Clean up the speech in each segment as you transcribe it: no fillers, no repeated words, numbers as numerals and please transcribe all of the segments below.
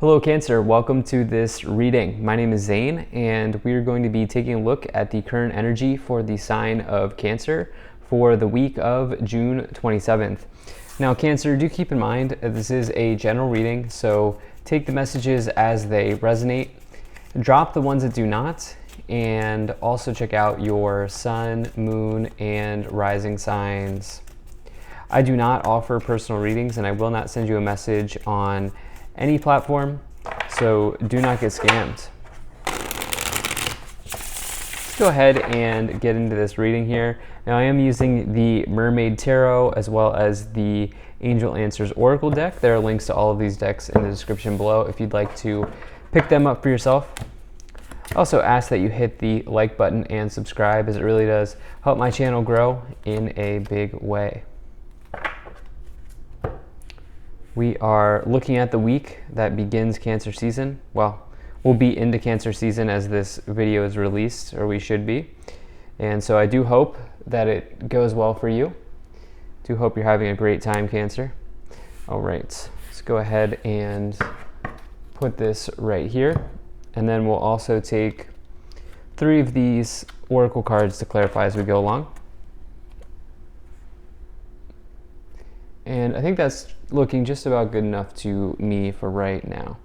Hello Cancer, welcome to this reading. My name is Zane and we're going to be taking a look at the current energy for the sign of Cancer for the week of June 27th. Now Cancer, do keep in mind this is a general reading, so take the messages as they resonate, drop the ones that do not, and also check out your sun, moon, and rising signs. I do not offer personal readings and I will not send you a message on any platform, so do not get scammed. Let's go ahead and get into this reading here. Now I am using the Mermaid Tarot as well as the Angel Answers Oracle deck. There are links to all of these decks in the description below if you'd like to pick them up for yourself. I also ask that you hit the like button and subscribe, as it really does help my channel grow in a big way. We are looking at the week that begins Cancer season. Well, we'll be into Cancer season as this video is released, or we should be. And so I do hope that it goes well for you. Do hope you're having a great time, Cancer. All right, let's go ahead and put this right here. And then we'll also take 3 of these oracle cards to clarify as we go along. And I think that's looking just about good enough to me for right now.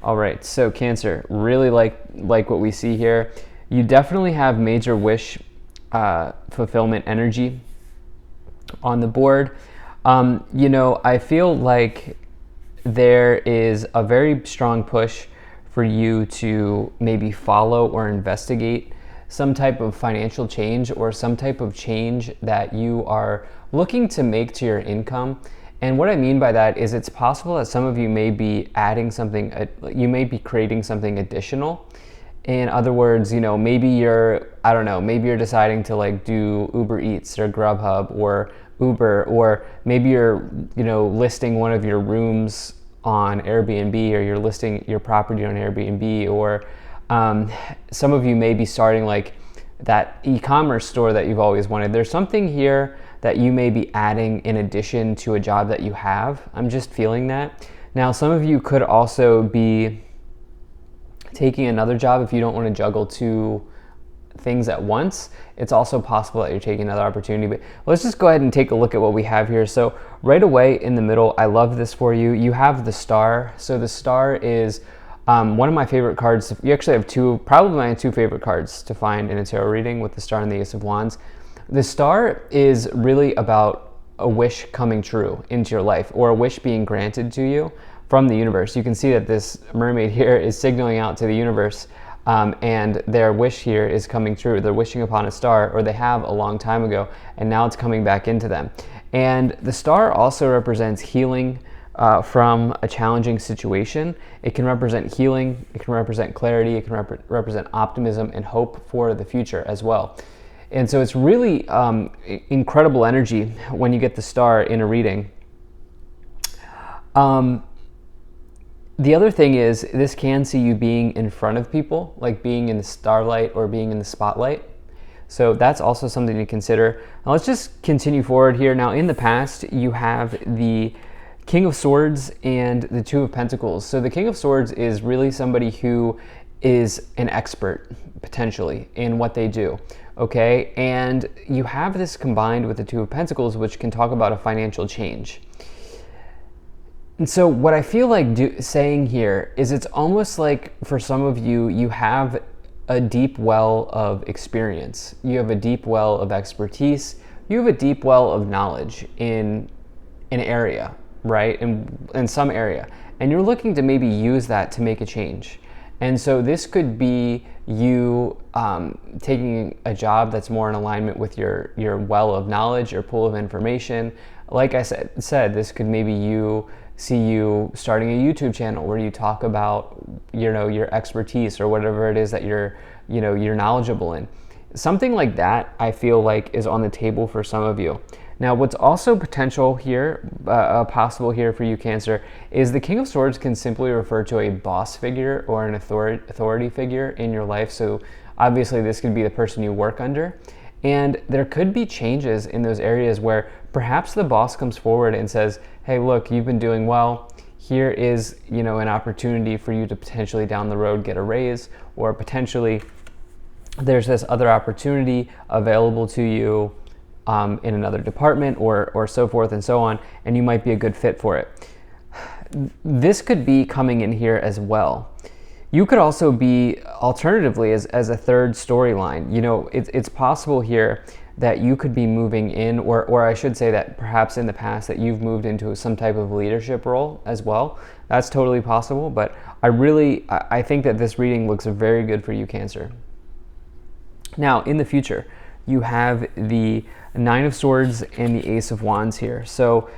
All right, so Cancer, really like what we see here. You definitely have major wish fulfillment energy on the board. You know, I feel like there is a very strong push for you to maybe follow or investigate some type of financial change or some type of change that you are looking to make to your income. And what I mean by that is it's possible that some of you may be adding something, you may be creating something additional. In other words, you know, maybe you're, I don't know, maybe you're deciding to like do Uber Eats or Grubhub or Uber, or maybe you're, you know, listing one of your rooms on Airbnb, or you're listing your property on Airbnb, or some of you may be starting like that e-commerce store that you've always wanted. There's something here that you may be adding in addition to a job that you have. I'm just feeling that. Now, some of you could also be taking another job if you don't want to juggle 2 things at once. It's also possible that you're taking another opportunity, but let's just go ahead and take a look at what we have here. So right away in the middle, I love this for you. You have the star. So the star is one of my favorite cards. You actually have 2, probably my 2 favorite cards to find in a tarot reading, with the star and the Ace of Wands. The star is really about a wish coming true into your life, or a wish being granted to you from the universe. You can see that this mermaid here is signaling out to the universe, and their wish here is coming true. They're wishing upon a star, or they have a long time ago, and now it's coming back into them. And the star also represents healing from a challenging situation. It can represent healing, it can represent clarity, it can represent optimism and hope for the future as well. And so it's really incredible energy when you get the star in a reading. The other thing is, this can see you being in front of people, like being in the starlight or being in the spotlight. So that's also something to consider. Now let's just continue forward here. Now in the past, you have the King of Swords and the 2 of Pentacles. So the King of Swords is really somebody who is an expert, potentially, in what they do, okay? And you have this combined with the 2 of Pentacles, which can talk about a financial change. And so what I feel like saying here is, it's almost like for some of you, you have a deep well of experience. You have a deep well of expertise. You have a deep well of knowledge in an area, right? In some area. And you're looking to maybe use that to make a change. And so this could be you taking a job that's more in alignment with your well of knowledge, your pool of information. Like I said, this could maybe see you starting a YouTube channel where you talk about, you know, your expertise or whatever it is that you're knowledgeable in. Something like that, I feel like, is on the table for some of you. Now, what's also potential here, possible here for you, Cancer, is the King of Swords can simply refer to a boss figure or an authority figure in your life. So obviously this could be the person you work under. And there could be changes in those areas where perhaps the boss comes forward and says, hey, look, you've been doing well. here is, an opportunity for you to potentially down the road get a raise, or potentially there's this other opportunity available to you in another department, or so forth and so on, and you might be a good fit for it. This could be coming in here as well. You could also be, alternatively, as a third storyline. It's possible here that you could be moving in, or I should say that perhaps in the past that you've moved into some type of leadership role as well. That's totally possible, but I think that this reading looks very good for you, Cancer. Now, in the future, you have the Nine of Swords and the Ace of Wands here. So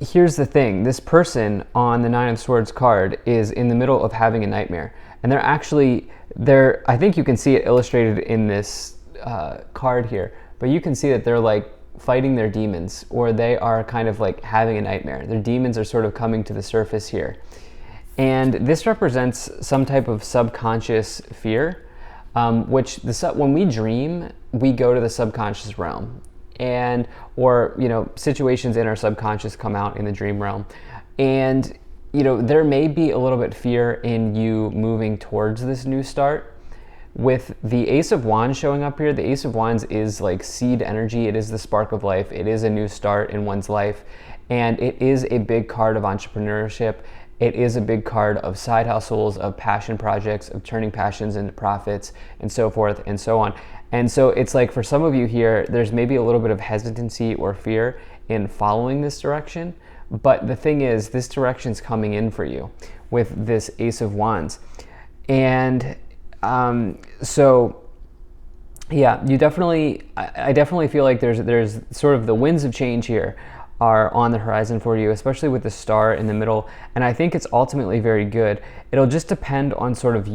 here's the thing. This person on the Nine of Swords card is in the middle of having a nightmare. And I think you can see it illustrated in this card here, but you can see that they're like fighting their demons, or they are kind of like having a nightmare. Their demons are sort of coming to the surface here. And this represents some type of subconscious fear, which when we dream, we go to the subconscious realm, or situations in our subconscious come out in the dream realm. And there may be a little bit fear in you moving towards this new start. With the Ace of Wands showing up here, the Ace of Wands is like seed energy. It is the spark of life. It is a new start in one's life. And it is a big card of entrepreneurship. It is a big card of side hustles, of passion projects, of turning passions into profits, and so forth and so on. And so it's like, for some of you here, there's maybe a little bit of hesitancy or fear in following this direction. But the thing is, this direction's coming in for you with this Ace of Wands. And so yeah, I definitely feel like there's sort of the winds of change here are on the horizon for you, especially with the star in the middle. And I think it's ultimately very good. It'll just depend on sort of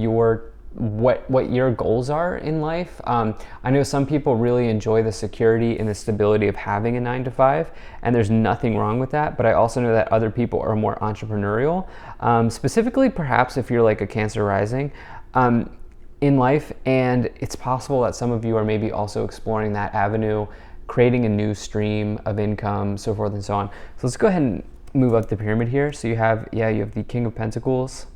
what your goals are in life. I know some people really enjoy the security and the stability of having a 9-to-5, and there's nothing wrong with that. But I also know that other people are more entrepreneurial, specifically perhaps if you're like a Cancer rising in life. And it's possible that some of you are maybe also exploring that avenue, creating a new stream of income, so forth and so on. So let's go ahead and move up the pyramid here. So you have the King of Pentacles.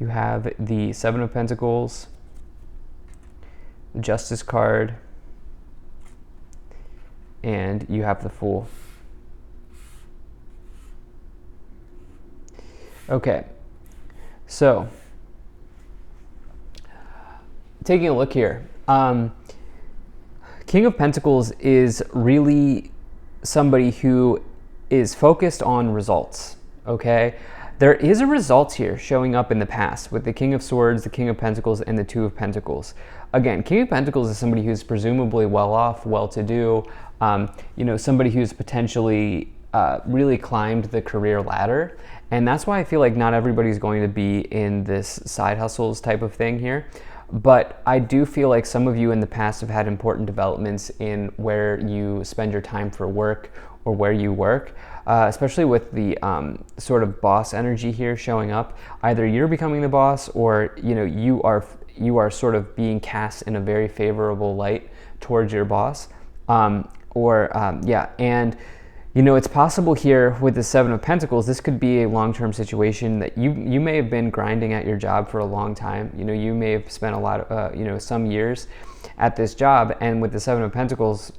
You have the Seven of Pentacles, the Justice card, and you have the Fool. Okay, so taking a look here, King of Pentacles is really somebody who is focused on results, okay? There is a result here showing up in the past with the King of Swords, the King of Pentacles, and the Two of Pentacles. Again, King of Pentacles is somebody who's presumably well-off, well-to-do, somebody who's potentially really climbed the career ladder. And that's why I feel like not everybody's going to be in this side hustles type of thing here. But I do feel like some of you in the past have had important developments in where you spend your time for work or where you work, especially with the sort of boss energy here showing up. Either you're becoming the boss, or you are sort of being cast in a very favorable light towards your boss, it's possible here with the Seven of Pentacles, this could be a long-term situation that you may have been grinding at your job for a long time. You may have spent a lot of, some years at this job, and with the Seven of Pentacles,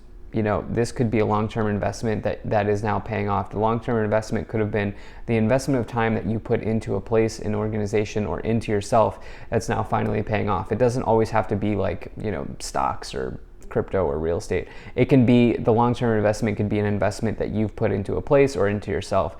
this could be a long-term investment that is now paying off. The long-term investment could have been the investment of time that you put into a place, an organization, or into yourself that's now finally paying off. It doesn't always have to be like, stocks or crypto or real estate. It can be, the long-term investment could be an investment that you've put into a place or into yourself.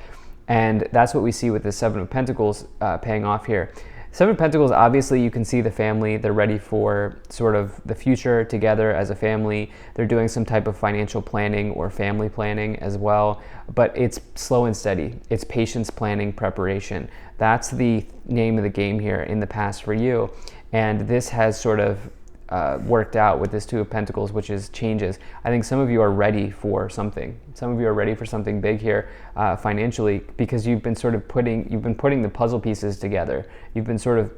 And that's what we see with the Seven of Pentacles paying off here. Seven of Pentacles, obviously you can see the family. They're ready for sort of the future together as a family. They're doing some type of financial planning or family planning as well. But it's slow and steady. It's patience, planning, preparation. That's the name of the game here in the past for you. And this has sort of worked out with this Two of Pentacles, which is changes. I think some of you are ready for something. Some of you are ready for something big here financially, because you've been putting the puzzle pieces together. You've been sort of,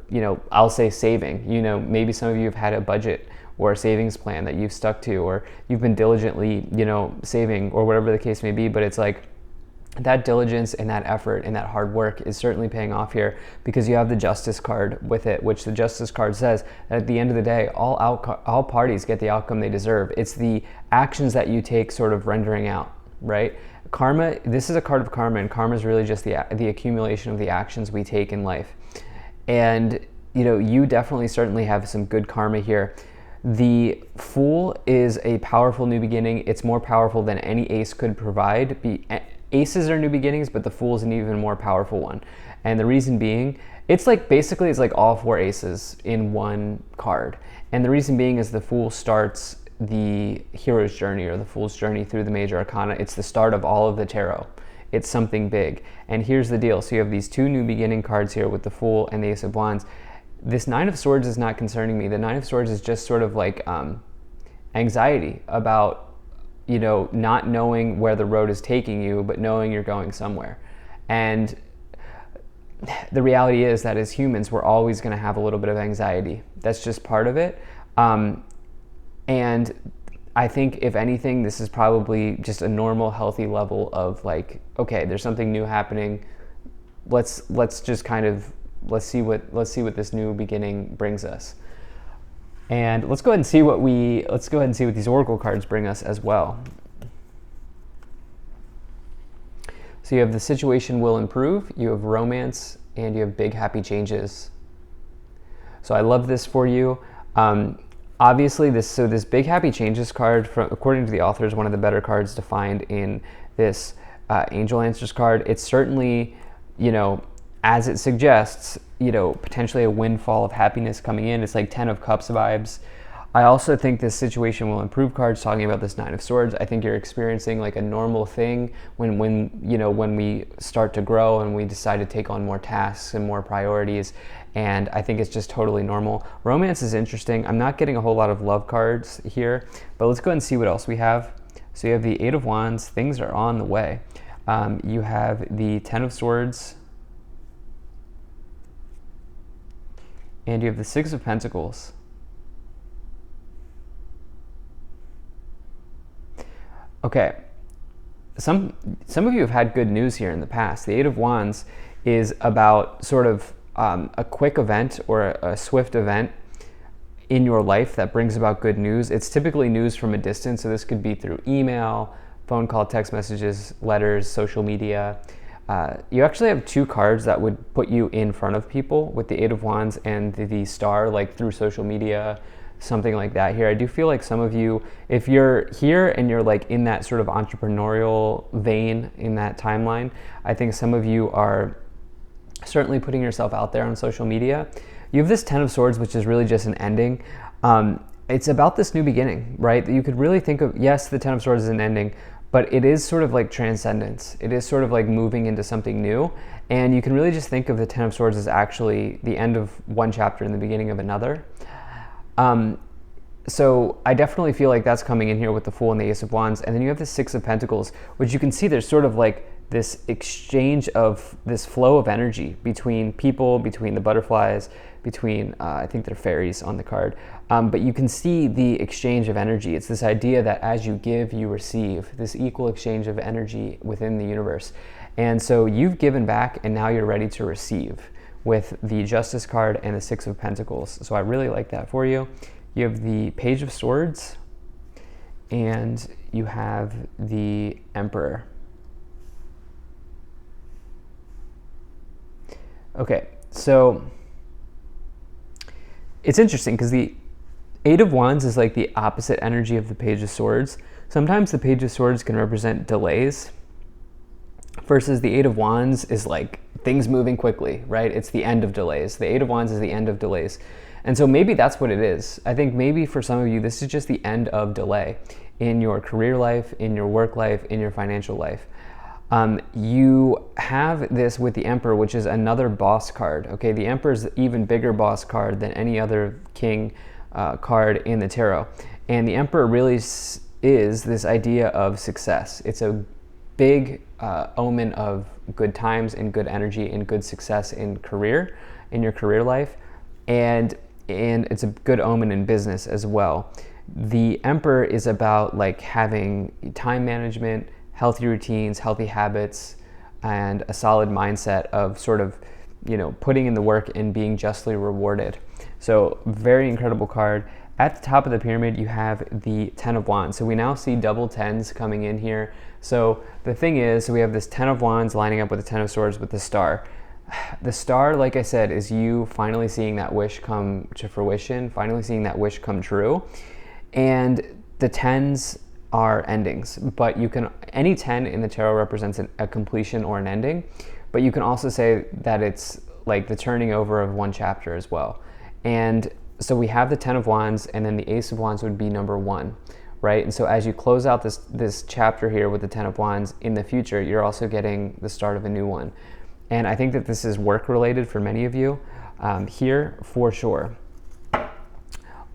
I'll say saving. Maybe some of you have had a budget or a savings plan that you've stuck to, or you've been diligently, saving, or whatever the case may be. But it's like that diligence and that effort and that hard work is certainly paying off here, because you have the justice card with it, which the justice card says that at the end of the day, all parties get the outcome they deserve. It's the actions that you take sort of rendering out, right? Karma, this is a card of karma, and karma is really just the accumulation of the actions we take in life. And you definitely certainly have some good karma here. The Fool is a powerful new beginning. It's more powerful than any ace could provide. Aces are new beginnings, but the Fool is an even more powerful one. And the reason being, it's like all 4 aces in one card. And the reason being is the Fool starts the hero's journey, or the Fool's journey through the major arcana. It's the start of all of the tarot. It's something big. And here's the deal. So you have these 2 new beginning cards here with the Fool and the Ace of Wands. This Nine of Swords is not concerning me. The Nine of Swords is just sort of like anxiety about, not knowing where the road is taking you, but knowing you're going somewhere. And the reality is that as humans, we're always going to have a little bit of anxiety. That's just part of it. And I think, if anything, this is probably just a normal, healthy level of like, okay, there's something new happening. Let's just kind of let's see what this new beginning brings us. And let's go ahead and see what these oracle cards bring us as well. So you have the situation will improve, you have romance, and you have big happy changes. So I love this for you. Obviously, this big happy changes card, according to the author, is one of the better cards to find in this Angel Answers card. It's certainly, as it suggests, potentially a windfall of happiness coming in. It's like 10 of Cups vibes. I also think this situation will improve cards, talking about this Nine of Swords. I think you're experiencing like a normal thing when we start to grow and we decide to take on more tasks and more priorities. And I think it's just totally normal. Romance is interesting. I'm not getting a whole lot of love cards here, but let's go ahead and see what else we have. So you have the Eight of Wands. Things are on the way. You have the Ten of Swords. And you have the Six of Pentacles. Okay, some of you have had good news here in the past. The Eight of Wands is about sort of a quick event or a swift event in your life that brings about good news. It's typically news from a distance, so this could be through email, phone call, text messages, letters, social media. You actually have 2 cards that would put you in front of people with the Eight of Wands and the Star, like through social media, something like that here. I do feel like some of you, if you're here and you're like in that sort of entrepreneurial vein in that timeline, I think some of you are certainly putting yourself out there on social media. You have this Ten of Swords, which is really just an ending. It's about this new beginning, right? You could really think of, yes, the Ten of Swords is an ending, but it is sort of like transcendence. It is sort of like moving into something new. And you can really just think of the Ten of Swords as actually the end of one chapter and the beginning of another. So I definitely feel like that's coming in here with the Fool and the Ace of Wands. And then you have the Six of Pentacles, which you can see there's sort of like this exchange of this flow of energy between people, between the butterflies, between, I think they're fairies on the card. But you can see the exchange of energy. It's this idea that as you give, you receive, this equal exchange of energy within the universe. And so you've given back and now you're ready to receive with the Justice card and the Six of Pentacles. So I really like that for you. You have the Page of Swords and you have the Emperor. Okay, so it's interesting because the Eight of Wands is like the opposite energy of the Page of Swords. Sometimes the Page of Swords can represent delays versus the Eight of Wands is like things moving quickly, right? It's the end of delays. The Eight of Wands is the end of delays. And so maybe that's what it is. I think maybe for some of you, this is just the end of delay in your career life, in your work life, in your financial life. You have this with the Emperor, which is another boss card. Okay, the Emperor is an even bigger boss card than any other king card in the tarot. And the Emperor really is this idea of success. It's a big omen of good times and good energy and good success in your career life. And it's a good omen in business as well. The Emperor is about like having time management, healthy routines, healthy habits, and a solid mindset of sort of, putting in the work and being justly rewarded. So very incredible card. At the top of the pyramid, you have the 10 of Wands. So we now see double 10s coming in here. So the thing is, we have this 10 of Wands lining up with the 10 of Swords with the Star. The Star, like I said, is you finally seeing that wish come to fruition, finally seeing that wish come true. And the 10s are endings, but any 10 in the tarot represents a completion or an ending, but you can also say that it's like the turning over of one chapter as well. And so we have the 10 of Wands, and then the Ace of Wands would be number 1, right? And so as you close out this chapter here with the 10 of Wands, in the future, you're also getting the start of a new one. And I think that this is work related for many of you here for sure.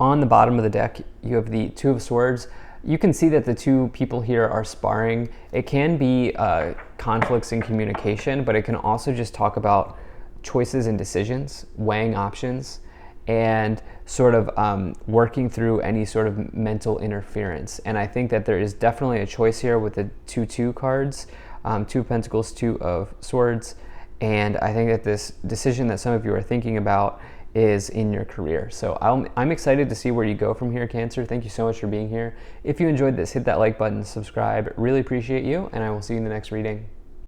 On the bottom of the deck, you have the 2 of Swords. You can see that the two people here are sparring. It can be conflicts in communication, but it can also just talk about choices and decisions, weighing options, and sort of working through any sort of mental interference. And I think that there is definitely a choice here with the 2-2 cards, 2 of Pentacles, 2 of Swords. And I think that this decision that some of you are thinking about is in your career. So I'm excited to see where you go from here, Cancer. Thank you so much for being here. If you enjoyed this, hit that like button, subscribe. Really appreciate you, and I will see you in the next reading.